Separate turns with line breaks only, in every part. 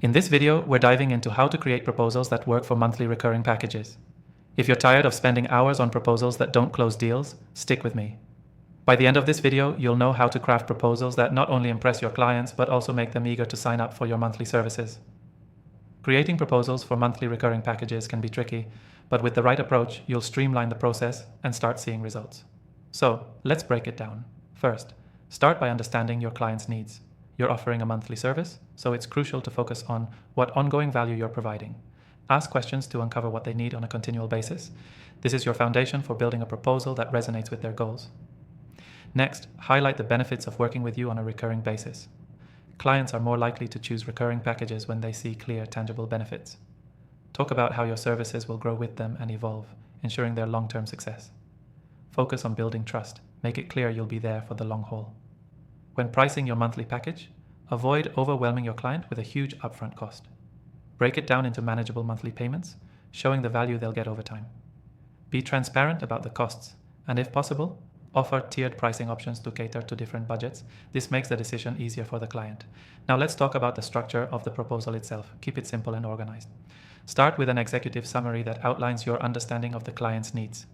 In this video, we're diving into how to create proposals that work for monthly recurring packages. If you're tired of spending hours on proposals that don't close deals, stick with me. By the end of this video, you'll know how to craft proposals that not only impress your clients, but also make them eager to sign up for your monthly services. Creating proposals for monthly recurring packages can be tricky, but with the right approach, you'll streamline the process and start seeing results. So, let's break it down. First, start by understanding your client's needs. You're offering a monthly service, so it's crucial to focus on what ongoing value you're providing. Ask questions to uncover what they need on a continual basis. This is your foundation for building a proposal that resonates with their goals. Next, highlight the benefits of working with you on a recurring basis. Clients are more likely to choose recurring packages when they see clear, tangible benefits. Talk about how your services will grow with them and evolve, ensuring their long-term success. Focus on building trust. Make it clear you'll be there for the long haul. When pricing your monthly package, avoid overwhelming your client with a huge upfront cost. Break it down into manageable monthly payments, showing the value they'll get over time. Be transparent about the costs, and if possible, offer tiered pricing options to cater to different budgets. This makes the decision easier for the client. Now let's talk about the structure of the proposal itself. Keep it simple and organized. Start with an executive summary that outlines your understanding of the client's needs.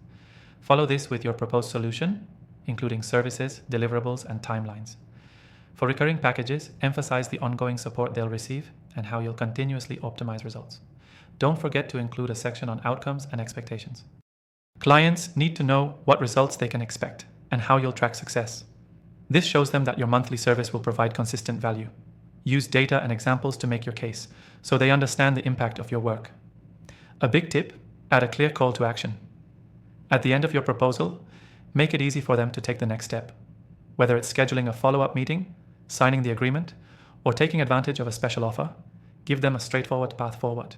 Follow this with your proposed solution, including services, deliverables, and timelines. For recurring packages, emphasize the ongoing support they'll receive and how you'll continuously optimize results. Don't forget to include a section on outcomes and expectations. Clients need to know what results they can expect and how you'll track success. This shows them that your monthly service will provide consistent value. Use data and examples to make your case, so they understand the impact of your work. A big tip: add a clear call to action. At the end of your proposal, make it easy for them to take the next step. Whether it's scheduling a follow-up meeting, signing the agreement, or taking advantage of a special offer, give them a straightforward path forward.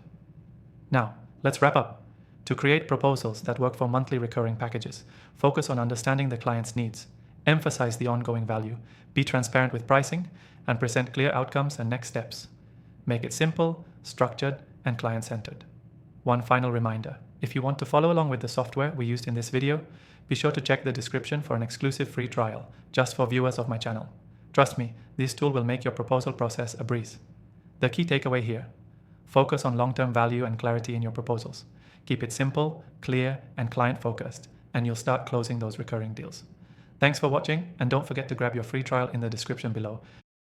Now, let's wrap up. To create proposals that work for monthly recurring packages, focus on understanding the client's needs, emphasize the ongoing value, be transparent with pricing, and present clear outcomes and next steps. Make it simple, structured, and client-centered. One final reminder: if you want to follow along with the software we used in this video, be sure to check the description for an exclusive free trial, just for viewers of my channel. Trust me, this tool will make your proposal process a breeze. The key takeaway here: focus on long-term value and clarity in your proposals. Keep it simple, clear, and client-focused, and you'll start closing those recurring deals. Thanks for watching, and don't forget to grab your free trial in the description below.